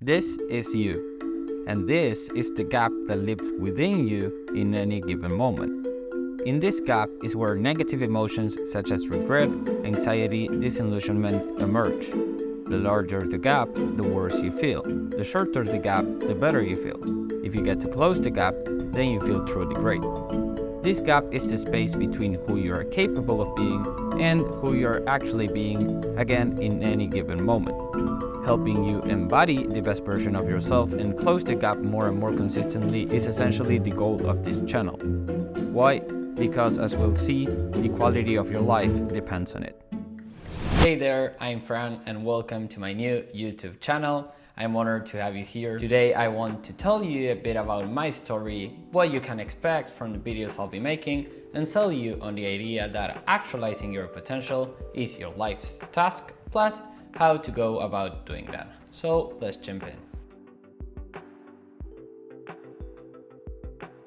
This is you, and this is the gap that lives within you in any given moment. In this gap is where negative emotions such as regret, anxiety, disillusionment emerge. The larger the gap, the worse you feel. The shorter the gap, the better you feel. If you get to close the gap, then you feel truly great. This gap is the space between who you are capable of being and who you are actually being, again, in any given moment. Helping you embody the best version of yourself and close the gap more and more consistently is essentially the goal of this channel. Why? Because as we'll see, the quality of your life depends on it. Hey there, I'm Fran and welcome to my new YouTube channel. I'm honored to have you here. Today I want to tell you a bit about my story, what you can expect from the videos I'll be making, and sell you on the idea that actualizing your potential is your life's task, plus how to go about doing that. So let's jump in.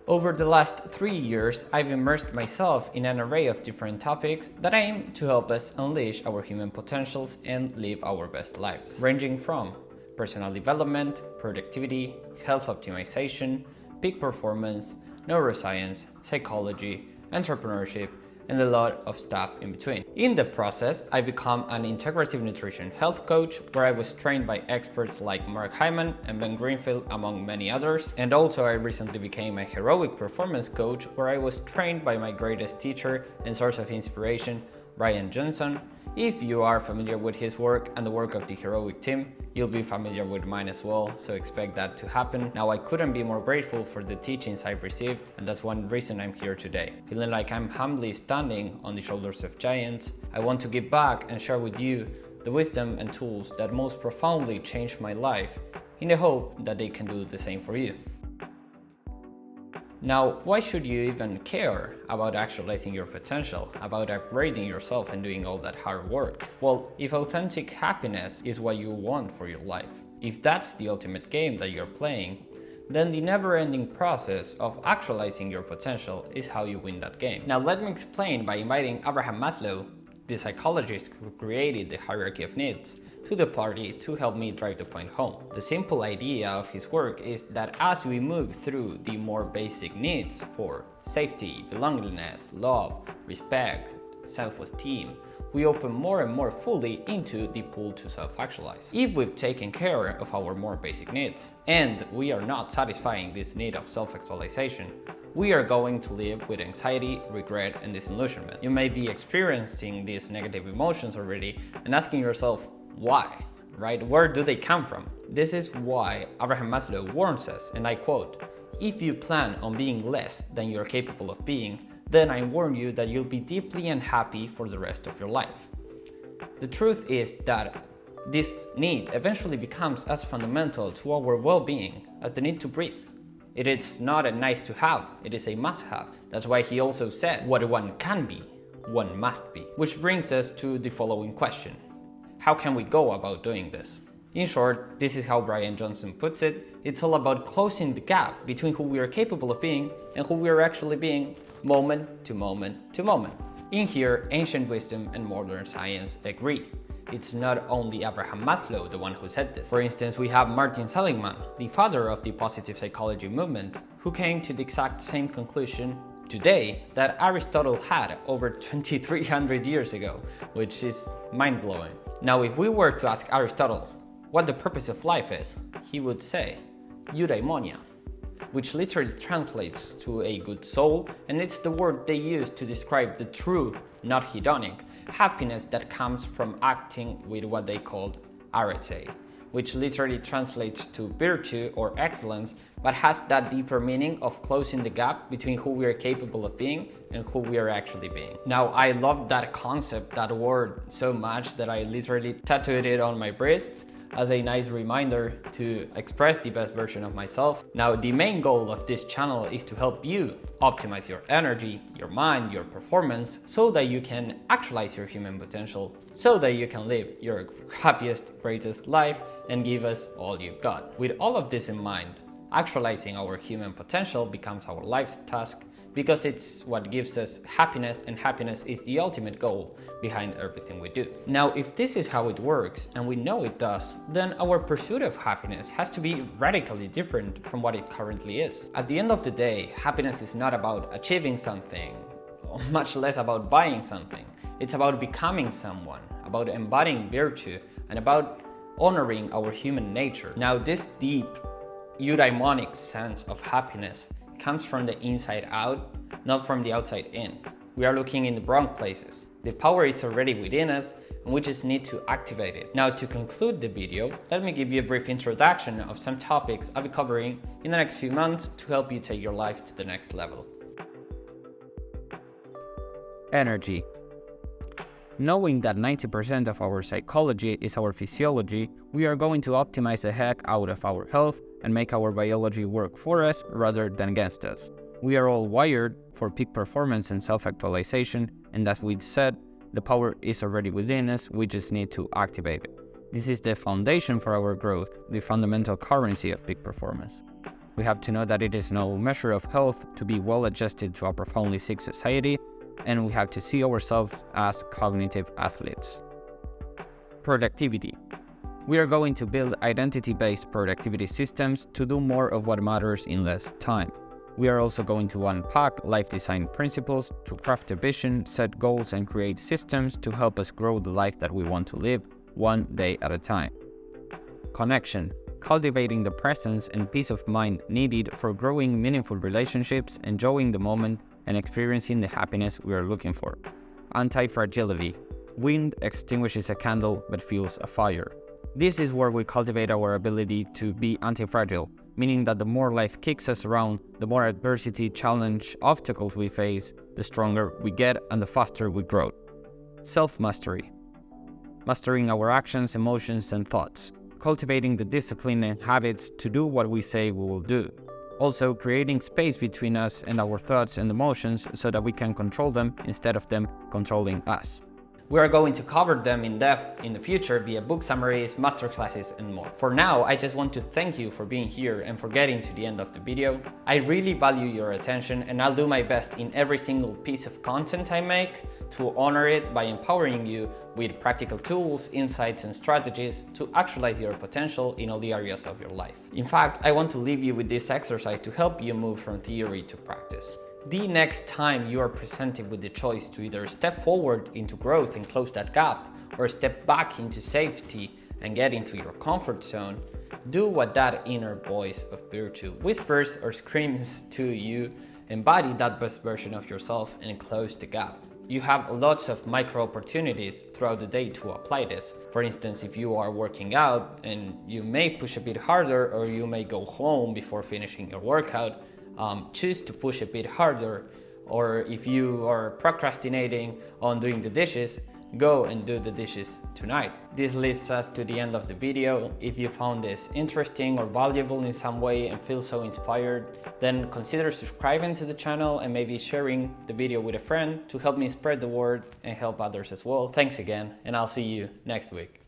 Over the last 3 years, I've immersed myself in an array of different topics that aim to help us unleash our human potentials and live our best lives, ranging from personal development, productivity, health optimization, peak performance, neuroscience, psychology, entrepreneurship, and a lot of stuff in between. In the process, I become an integrative nutrition health coach where I was trained by experts like Mark Hyman and Ben Greenfield, among many others. And also I recently became a heroic performance coach where I was trained by my greatest teacher and source of inspiration, Brian Johnson. If you are familiar with his work and the work of the heroic team, you'll be familiar with mine as well, so expect that to happen. Now, I couldn't be more grateful for the teachings I've received, and that's one reason I'm here today. Feeling like I'm humbly standing on the shoulders of giants, I want to give back and share with you the wisdom and tools that most profoundly changed my life, in the hope that they can do the same for you. Now, why should you even care about actualizing your potential, about upgrading yourself and doing all that hard work? Well, if authentic happiness is what you want for your life, if that's the ultimate game that you're playing, then the never-ending process of actualizing your potential is how you win that game. Now, let me explain by inviting Abraham Maslow, the psychologist who created the hierarchy of needs, to the party to help me drive the point home. The simple idea of his work is that as we move through the more basic needs for safety, belongingness, love, respect, self-esteem, we open more and more fully into the pool to self-actualize. If we've taken care of our more basic needs and we are not satisfying this need of self-actualization, we are going to live with anxiety, regret, and disillusionment. You may be experiencing these negative emotions already and asking yourself, why? Right? Where do they come from? This is why Abraham Maslow warns us, and I quote, "If you plan on being less than you're capable of being, then I warn you that you'll be deeply unhappy for the rest of your life." The truth is that this need eventually becomes as fundamental to our well-being as the need to breathe. It is not a nice to have, it is a must have. That's why he also said, what one can be, one must be. Which brings us to the following question. How can we go about doing this? In short, this is how Brian Johnson puts it. It's all about closing the gap between who we are capable of being and who we are actually being, moment to moment to moment. In here, ancient wisdom and modern science agree. It's not only Abraham Maslow the one who said this. For instance, we have Martin Seligman, the father of the positive psychology movement, who came to the exact same conclusion today that Aristotle had over 2,300 years ago, which is mind-blowing. Now, if we were to ask Aristotle what the purpose of life is, he would say eudaimonia, which literally translates to a good soul, and it's the word they use to describe the true, not hedonic, happiness that comes from acting with what they called arete, which literally translates to virtue or excellence, but has that deeper meaning of closing the gap between who we are capable of being and who we are actually being. Now, I love that concept, that word, so much that I literally tattooed it on my wrist as a nice reminder to express the best version of myself. Now, the main goal of this channel is to help you optimize your energy, your mind, your performance, so that you can actualize your human potential, so that you can live your happiest, greatest life and give us all you've got. With all of this in mind, actualizing our human potential becomes our life's task, because it's what gives us happiness, and happiness is the ultimate goal behind everything we do. Now, if this is how it works, and we know it does, then our pursuit of happiness has to be radically different from what it currently is. At the end of the day, happiness is not about achieving something, or much less about buying something. It's about becoming someone, about embodying virtue, and about honoring our human nature. Now, this deep, eudaimonic sense of happiness comes from the inside out, not from the outside in. We are looking in the wrong places. The power is already within us, and we just need to activate it. Now, to conclude the video, let me give you a brief introduction of some topics I'll be covering in the next few months to help you take your life to the next level. Energy. Knowing that 90% of our psychology is our physiology, we are going to optimize the heck out of our health and make our biology work for us rather than against us. We are all wired for peak performance and self-actualization, and as we said, the power is already within us, we just need to activate it. This is the foundation for our growth, the fundamental currency of peak performance. We have to know that it is no measure of health to be well adjusted to a profoundly sick society, and we have to see ourselves as cognitive athletes. Productivity. We are going to build identity-based productivity systems to do more of what matters in less time. We are also going to unpack life design principles to craft a vision, set goals, and create systems to help us grow the life that we want to live, one day at a time. Connection. Cultivating the presence and peace of mind needed for growing meaningful relationships, enjoying the moment, and experiencing the happiness we are looking for. Anti-fragility. Wind extinguishes a candle but fuels a fire. This is where we cultivate our ability to be anti-fragile, meaning that the more life kicks us around, the more adversity, challenge, obstacles we face, the stronger we get and the faster we grow. Self-mastery. Mastering our actions, emotions, and thoughts. Cultivating the discipline and habits to do what we say we will do. Also, creating space between us and our thoughts and emotions so that we can control them instead of them controlling us. We are going to cover them in depth in the future via book summaries, masterclasses, and more. For now, I just want to thank you for being here and for getting to the end of the video. I really value your attention, and I'll do my best in every single piece of content I make to honor it by empowering you with practical tools, insights, and strategies to actualize your potential in all the areas of your life. In fact, I want to leave you with this exercise to help you move from theory to practice. The next time you are presented with the choice to either step forward into growth and close that gap, or step back into safety and get into your comfort zone, do what that inner voice of virtue whispers or screams to you, embody that best version of yourself and close the gap. You have lots of micro opportunities throughout the day to apply this. For instance, if you are working out and you may push a bit harder, or you may go home before finishing your workout, choose to push a bit harder. Or if you are procrastinating on doing the dishes, go and do the dishes tonight. This leads us to the end of the video. If you found this interesting or valuable in some way and feel so inspired, then consider subscribing to the channel and maybe sharing the video with a friend to help me spread the word and help others as well. Thanks again, and I'll see you next week.